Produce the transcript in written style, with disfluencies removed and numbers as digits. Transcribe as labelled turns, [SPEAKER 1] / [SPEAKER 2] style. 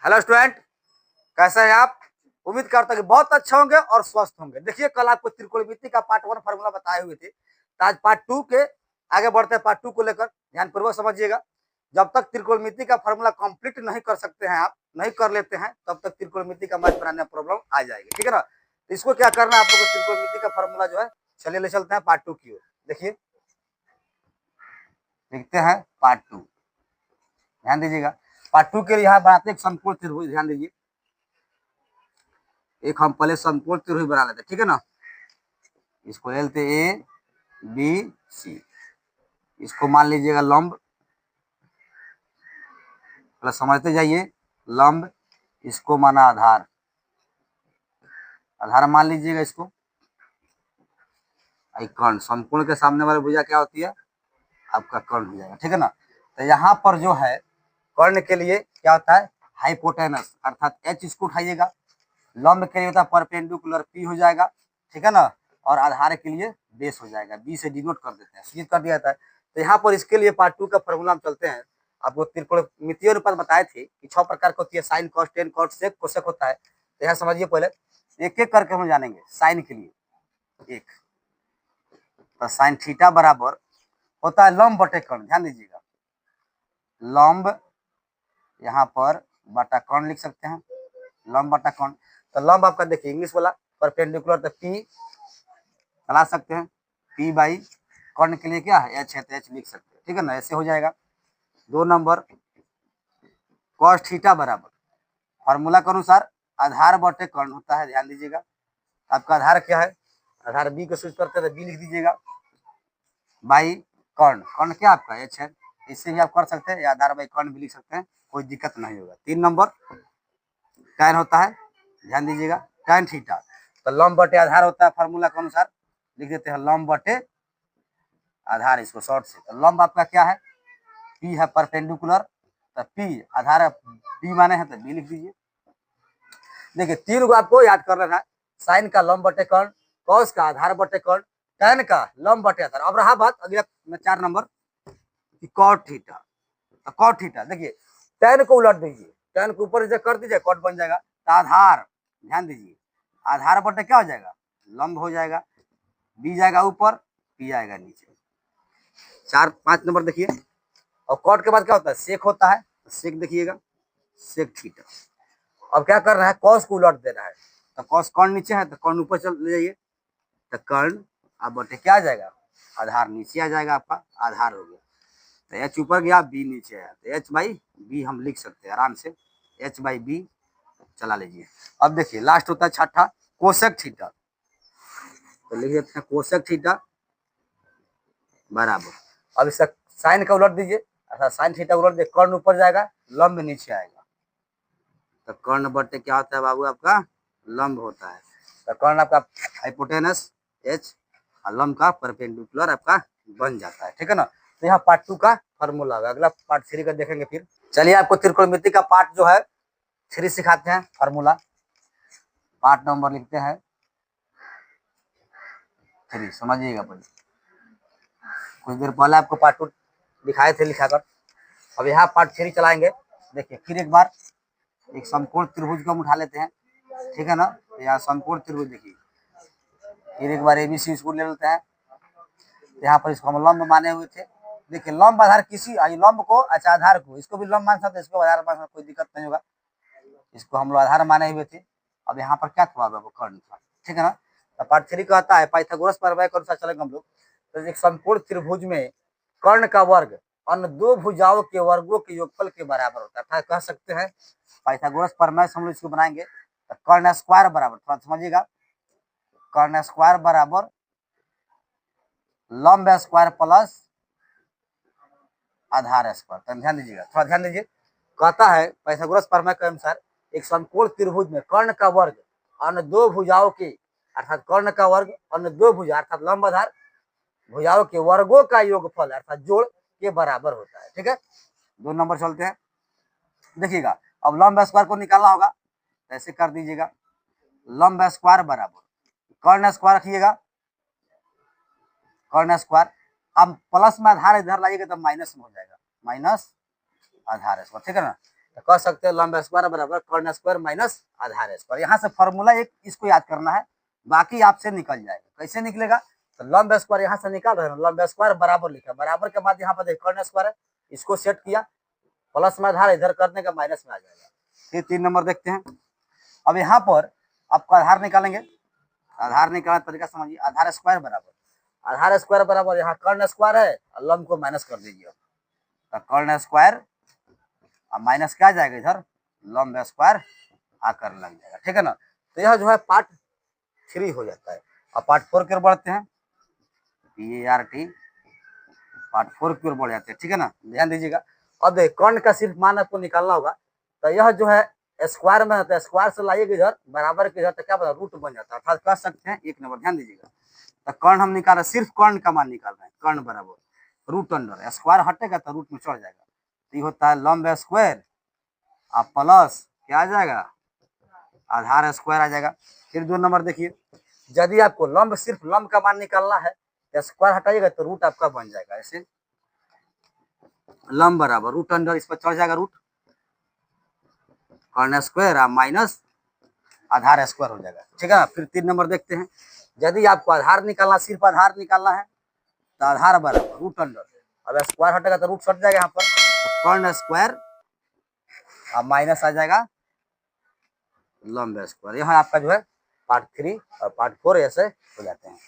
[SPEAKER 1] Hello student, कैसे हैं आप? उम्मीद करता हूँ कि बहुत अच्छे होंगे और स्वस्थ होंगे। देखिए, कल आपको त्रिकोणमिति का पार्ट 1 फार्मूला बताए हुए थे, तो आज पार्ट 2 के आगे बढ़ते हैं। पार्ट 2 को लेकर ध्यानपूर्वक समझिएगा। जब तक त्रिकोणमिति का फार्मूला कंप्लीट नहीं कर सकते हैं, आप नहीं कर लेते हैं, तब तक त्रिकोणमिति का मैथ बनाने में प्रॉब्लम आ जाएगी। ठीक है ना? तो इसको क्या करना है आप लोग को, त्रिकोणमिति का फार्मूला जो है, चलिए ले चलते हैं पार्ट 2 की ओर। देखिए, लिखते हैं पार्ट 2। ध्यान दीजिएगा, पार्ट 2 के लिए यहाँ बनाते हैं एक समकोण त्रिभुज। ध्यान दीजिए, एक हम पहले समकोण त्रिभुज बना लेते हैं। ठीक है ना? इसको लेते ए बी सी, इसको मान लीजिएगा लंब, प्लस समझते जाइए लंब, इसको माना आधार, आधार मान लीजिएगा इसको। कर्ण, समकोण के सामने वाली भुजा क्या होती है? आपका कर्ण हो जाएगा। ठीक है ना? तो यहाँ पर जो है कर्ण के लिए क्या होता है? हाइपोटेनस, अर्थात एच इसको उठाइएगा। लंब के लिए होता है परपेंडिकुलर, पी हो जाएगा। ठीक है ना? और आधार के लिए बेस हो जाएगा, बी से डिनोट कर देते हैं, सूचित कर दिया जाता है। तो यहाँ पर इसके लिए पार्ट 2 का फॉर्मूला हम चलते हैं। आपको त्रिकोणमितीय अनुपात बताए थे कि 6 प्रकार की होती है, साइन, कॉस, टेन, कॉट, सेक, कोसेक होता है। तो यहाँ समझिए, पहले एक एक करके हम जानेंगे। साइन के लिए एक, तो साइन थीटा बराबर होता है लंब बटे कर्ण। ध्यान दीजिएगा, लंब यहाँ पर बटा कर्ण लिख सकते हैं, लंब बटा कर्ण। तो लंब आपका देखिए इंग्लिश वाला परपेंडिकुलर, तो पी चला सकते हैं, पी बाई कर्ण के लिए क्या है? एच है, तो एच लिख सकते हैं। ठीक है ना? ऐसे हो जाएगा। 2 नंबर कॉस थीटा बराबर फॉर्मूला के अनुसार आधार बटे कर्ण होता है। ध्यान दीजिएगा, आपका आधार क्या है? आधार बी को सूचित करते हैं, तो बी लिख दीजिएगा बाई कर्ण। कर्ण क्या आपका? एच है, इससे भी आप कर सकते हैं, या आधार बाई कर्ण भी लिख सकते हैं, कोई दिक्कत नहीं होगा। 3 नंबर टैन होता है। ध्यान दीजिएगा, टैन थीटा, तो लंब बटे आधार होता है, फार्मूला के अनुसार लिख देते हैं लंब बटे आधार, इसको शॉर्ट से। तो लंब आपका क्या है? पी है परपेंडिकुलर, तो पी आधार बी माने हैं, तो बी लिख दीजिए। देखिए, 3 को आपको याद कर लेना है। साइन का लंब बटे कर्ण, कॉस का आधार बटे कर्ण, टैन का लंब बटे आधार। अब रहा बात अगला में 4 नंबर कॉट थीटा। तो कॉट थीटा देखिए, टैन को उलट दीजिए, टैन को ऊपर नीचे कर दीजिए, कॉट बन जाएगा। तो आधार, ध्यान दीजिए, आधार बटे क्या हो जाएगा? लंब हो जाएगा, बी जाएगा ऊपर, पी आएगा नीचे। 5 नंबर देखिए। और कॉट के बाद क्या होता है? सेक होता है, तो सेक देखिएगा, सेक थीटा। अब क्या कर रहा है? कॉस को उलट दे रहा है, तो कॉस कर्ण नीचे है, तो कर्ण ऊपर चल ले जाइए, तो कर्ण अब बटे क्या आ जाएगा? आधार नीचे आ जाएगा, आपका आधार हो गया। तो एच ऊपर गया, बी नीचे आया, तो एच बाई बी हम लिख सकते हैं आराम से, एच बाई बी चला लीजिए। अब देखिए लास्ट होता है छठा कोसेक थीटा, तो लिख देते हैं कोसेक थीटा बराबर। अब इसका साइन का उलट दीजिए, अच्छा साइन थीटा उलट दे, कर्ण ऊपर जाएगा, लंब नीचे आएगा, तो कर्ण बटे क्या होता है बाबू? आपका लंब होता है। तो कर्ण आपका हाइपोटेनस एच, और लंब का परपेंडिकुलर आपका बन जाता है। ठीक है ना? तो यहाँ पार्ट 2 का फॉर्मूला होगा। अगला पार्ट 3 का देखेंगे फिर। चलिए, आपको त्रिकोणमिति का पार्ट जो है 3 सिखाते हैं फॉर्मूला। पार्ट नंबर लिखते हैं 3, समझिएगा। पहले कुछ देर पहले आपको पार्ट 2 दिखाए थे लिखाकर, अब यहाँ पार्ट 3 चलाएंगे। देखिए, फिर एक बार एक समकोण त्रिभुज को हम उठा लेते हैं। ठीक है ना? तो यहाँ समकोण त्रिभुज देखिए, फिर एक बार एबीसी इसको ले लेते हैं। यहाँ पर इसको हम लंब माने हुए थे। देखिए, लंब आधार किसी लंब को, अच्छा आधार को, इसको भी लंब मान सकते, इसको आधार मान सकते, कोई दिक्कत नहीं होगा। इसको हम लोग आधार माने हुए थे। अब यहाँ पर क्या था? कर्ण था। ठीक है ना? तो पार्ट 3 कहता है पाइथागोरस प्रमेय के अनुसार चलेंगे हम लोग। तो एक समकोण त्रिभुज में कर्ण का वर्ग अन्य 2 भुजाओं के वर्गों के योगफल के बराबर होता है। कह सकते हैं पाइथागोरस प्रमेय से हम लोग इसको बनाएंगे, तो कर्ण स्क्वायर बराबर, थोड़ा समझिएगा, कर्ण स्क्वायर बराबर लंब स्क्वायर प्लस आधार स्क्वायर। तो ध्यान दीजिएगा, थोड़ा ध्यान दीजिए। कहता है पाइथागोरस प्रमेय के अनुसार एक समकोण त्रिभुज में कर्ण का वर्ग अन्य 2 भुजाओं के, अर्थात कर्ण का वर्ग अन्य 2 भुजा अर्थात लंब आधार भुजाओं के वर्गों का योगफल अर्थात जोड़ के बराबर होता है। ठीक है? 2 नंबर चलते हैं। देखिएगा, अब लंब स्क्वायर को निकालना होगा, ऐसे कर दीजिएगा, लंब स्क्वायर बराबर कर्ण स्क्वायर रखिएगा, कर्ण स्क्वायर। अब प्लस में आधार इधर लाइएगा तो माइनस में हो जाएगा, माइनस आधार स्क्वायर। ठीक है ना? तो कह सकते हैं लंब स्क्वायर बराबर कर्ण स्क्वायर माइनस आधार स्क्वायर। यहाँ से फॉर्मूला एक इसको याद करना है, बाकी आपसे निकल जाएगा। कैसे निकलेगा, तो लंब स्क्वायर यहाँ से निकाल रहे हैं, लंब स्क्वायर बराबर लिखा, बराबर के बाद यहाँ पर देखिए कर्ण स्क्वायर है, इसको सेट किया, प्लस में आधार इधर करने का माइनस में आ जाएगा। फिर 3 नंबर देखते हैं। अब यहाँ पर आपको आधार निकालेंगे, आधार निकालने का तरीका समझिए। आधार स्क्वायर बराबर यहाँ कर्ण स्क्वायर है और लंब को माइनस कर दीजिए, तो कर्ण स्क्वायर और माइनस क्या आ जाएगा इधर लंब स्क्वायर आकर लग जाएगा, ठीक है ना। तो यह जो है पार्ट 3 हो जाता है। अब पार्ट 4 की ओर बढ़ते हैं, PART पार्ट 4 की ओर बढ़ जाते हैं, ठीक है ना। ध्यान दीजिएगा, अब कर्ण का सिर्फ मान आपको निकालना होगा, तो यह जो है स्क्वायर में रहता है, स्क्वायर से लाइएगा इधर बराबर के इधर, तो क्या बता रूट बन जाता है, अर्थात कह सकते हैं 1 नंबर। ध्यान दीजिएगा, तो कर्ण हम निकाल रहे हैं, सिर्फ कर्ण का मान निकाल रहे हैं, कर्ण बराबर रूट अंडर, स्क्वायर हटेगा तो रूट में चढ़ जाएगा, तो ये होता है लंब स्क्वायर और प्लस क्या आ जाएगा आधार स्क्वायर आ जाएगा। फिर 2 नंबर देखिए, यदि आपको लंब सिर्फ लंब का मान निकालना है, स्क्वायर हटाइएगा तो रूट आपका बन जाएगा, ऐसे लंब बराबर रूट अंडर, इस पर चढ़ जाएगा रूट, कर्ण स्क्वायर माइनस आधार स्क्वायर हो जाएगा, ठीक है ना। फिर 3 नंबर देखते हैं, यदि आपको आधार निकालना, सिर्फ आधार निकालना है, तो आधार बराबर रूट अंडर, अब स्क्वायर हटेगा तो रूट सट जाएगा यहाँ पर, तो कर्ण स्क्वायर माइनस आ जाएगा लंब स्क्वायर। यह आपका जो है पार्ट 3 और पार्ट 4 ऐसे हो जाते हैं।